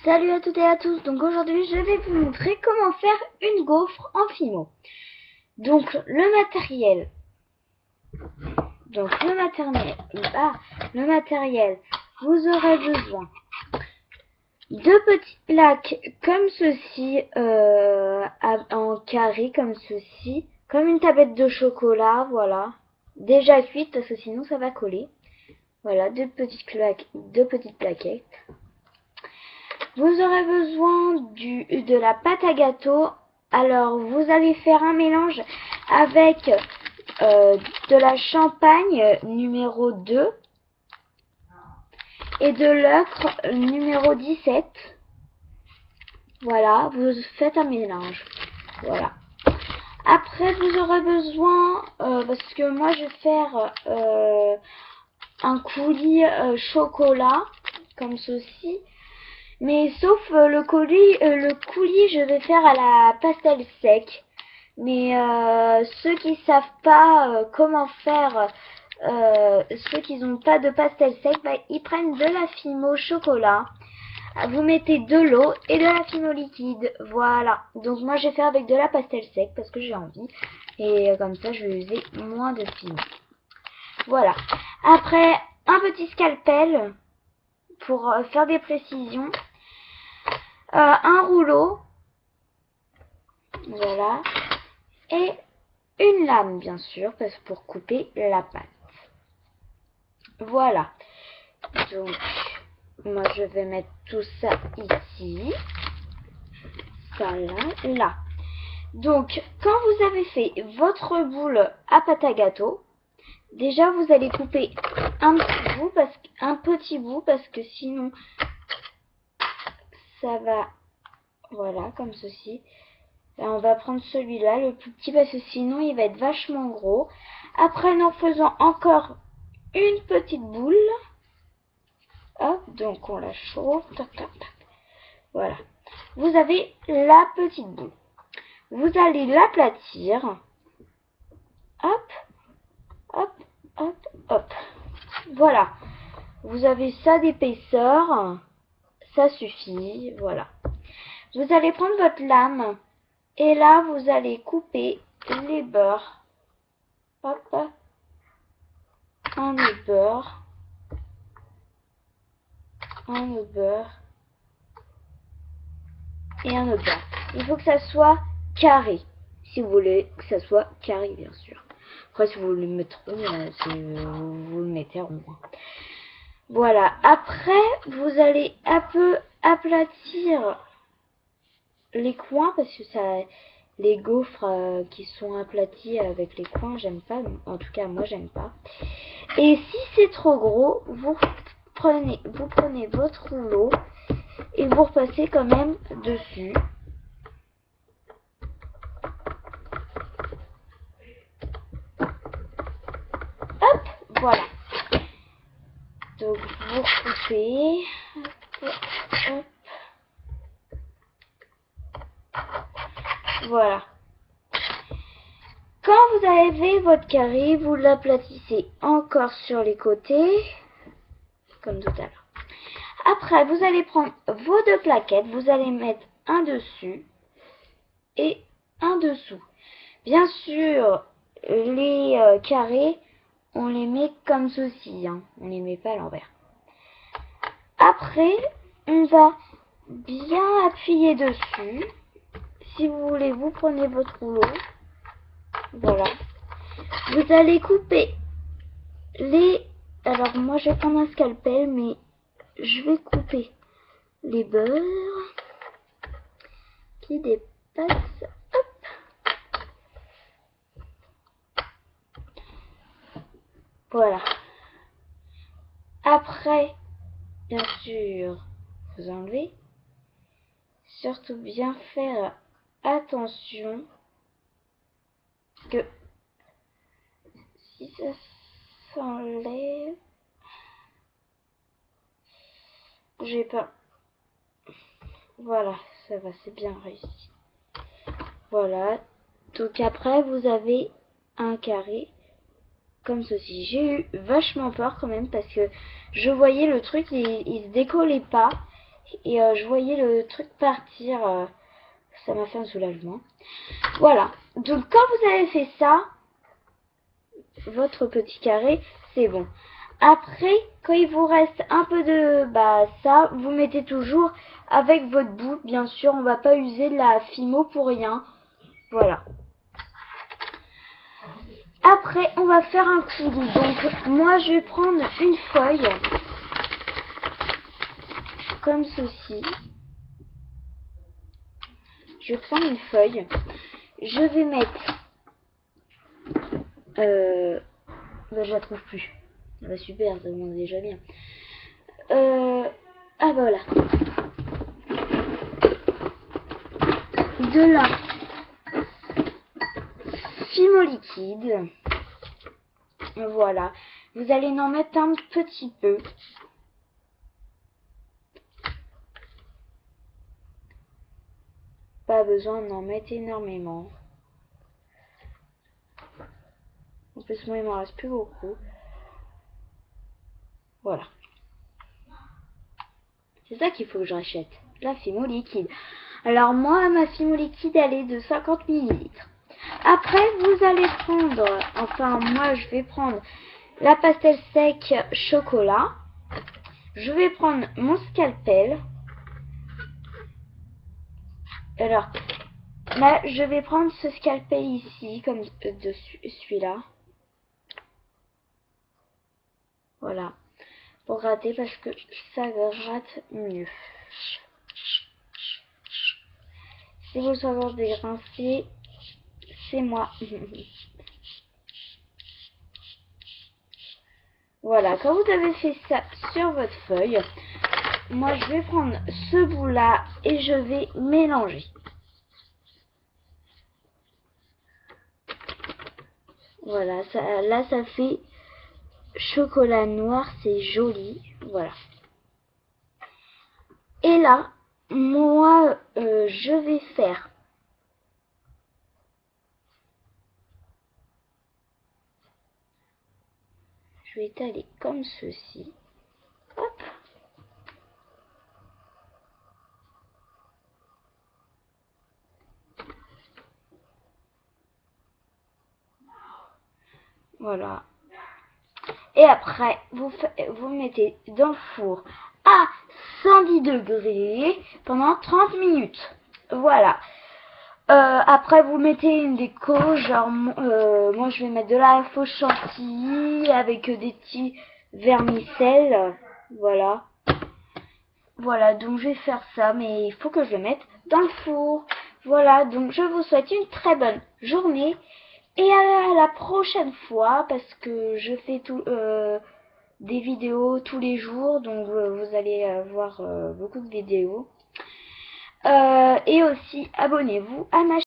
Salut à toutes et à tous, donc aujourd'hui je vais vous montrer comment faire une gaufre en fimo. Donc le matériel, vous aurez besoin de petites plaques comme ceci, en carré comme ceci, comme une tablette de chocolat, voilà, déjà cuite parce que sinon ça va coller. Voilà, deux petites plaquettes. Vous aurez besoin de la pâte à gâteau. Alors, vous allez faire un mélange avec de la champagne numéro 2 et de l'ocre numéro 17. Voilà, vous faites un mélange. Voilà. Après, vous aurez besoin, parce que moi je vais faire un coulis chocolat, comme ceci. Mais sauf le coulis, je vais faire à la pastel sec. Mais ceux qui savent pas comment faire, ceux qui n'ont pas de pastel sec, bah, ils prennent de la fimo chocolat. Vous mettez de l'eau et de la fimo liquide. Voilà. Donc moi je vais faire avec de la pastel sec parce que j'ai envie. Et comme ça je vais user moins de fimo. Voilà. Après, un petit scalpel pour faire des précisions. Un rouleau, voilà, et une lame bien sûr, parce que pour couper la pâte. Voilà. Donc, moi je vais mettre tout ça ici, ça là. Donc, quand vous avez fait votre boule à pâte à gâteau, déjà vous allez couper un petit bout parce que sinon ça va, voilà, comme ceci. Là, on va prendre celui-là, le plus petit, parce que sinon il va être vachement gros. Après, nous faisons encore une petite boule. Hop, donc on la chauffe. Tac, tac, tac. Voilà. Vous avez la petite boule. Vous allez l'aplatir. Hop, hop, hop, hop. Voilà. Vous avez ça d'épaisseur. Ça suffit. Voilà. Vous allez prendre votre lame. Et là, vous allez couper les beurres. Hop. Un de beurre. Un de beurre. Et un autre beurre. Il faut que ça soit carré. Si vous voulez que ça soit carré, bien sûr. Après, si vous voulez le mettre rond, vous le mettez rond. Voilà. Après, vous allez un peu aplatir les coins parce que ça, les gaufres qui sont aplatis avec les coins, j'aime pas. En tout cas, moi, j'aime pas. Et si c'est trop gros, vous prenez votre rouleau et vous repassez quand même dessus. Hop, voilà. Donc vous recoupez. Hop. Voilà. Quand vous avez votre carré, vous l'aplatissez encore sur les côtés, comme tout à l'heure. Après, vous allez prendre vos deux plaquettes, vous allez mettre un dessus et un dessous. Bien sûr, les carrés, on les met comme ceci, hein. On les met pas à l'envers. Après, on va bien appuyer dessus. Si vous voulez, vous prenez votre rouleau. Voilà. Vous allez couper les... Alors, moi, je vais prendre un scalpel, mais je vais couper les beurres qui dépassent. Hop. Voilà. Après, bien sûr, vous enlevez. Surtout bien faire attention que si ça s'enlève, j'ai pas. Voilà, ça va, c'est bien réussi. Voilà. Donc après, vous avez un carré comme ceci. J'ai eu vachement peur quand même parce que je voyais le truc, il se décollait pas. Et je voyais le truc partir. Ça m'a fait un soulagement. Voilà. Donc quand vous avez fait ça, votre petit carré, c'est bon. Après, quand il vous reste un peu de ça, vous mettez toujours avec votre boule. Bien sûr, on va pas user de la Fimo pour rien. Voilà. Après, on va faire un coulis. Donc, moi, je vais prendre une feuille comme ceci. Je vais prendre une feuille. Je vais mettre... je la trouve plus. Ah bah super, ça va déjà bien. Ah bah voilà. De la Fimo liquide. Voilà. Vous allez en mettre un petit peu. Pas besoin d'en mettre énormément. En plus, moi, il m'en reste plus beaucoup. Voilà. C'est ça qu'il faut que je rachète. La Fimo liquide. Alors, moi, ma Fimo liquide, elle est de 50 ml. Après, vous allez prendre, enfin, moi, je vais prendre la pastel sec chocolat. Je vais prendre mon scalpel. Alors, là, je vais prendre ce scalpel ici, comme de celui-là. Voilà. Pour gratter, parce que ça gratte mieux. Si vous savez dégrincer, c'est moi. Voilà, quand vous avez fait ça sur votre feuille, moi je vais prendre ce bout-là et je vais mélanger. Voilà, ça, là ça fait chocolat noir, c'est joli. Voilà. Et là, moi je vais faire je vais étaler comme ceci. Hop. Voilà. Et après, vous mettez dans le four à 110 degrés pendant 30 minutes. Voilà. Après, vous mettez une déco, genre, moi je vais mettre de la fausse chantilly avec des petits vermicelles. Voilà. Voilà, donc je vais faire ça, mais il faut que je le mette dans le four. Voilà, donc je vous souhaite une très bonne journée. Et à la prochaine fois, parce que je fais des vidéos tous les jours, donc vous allez voir beaucoup de vidéos. Et aussi, abonnez-vous à ma chaîne.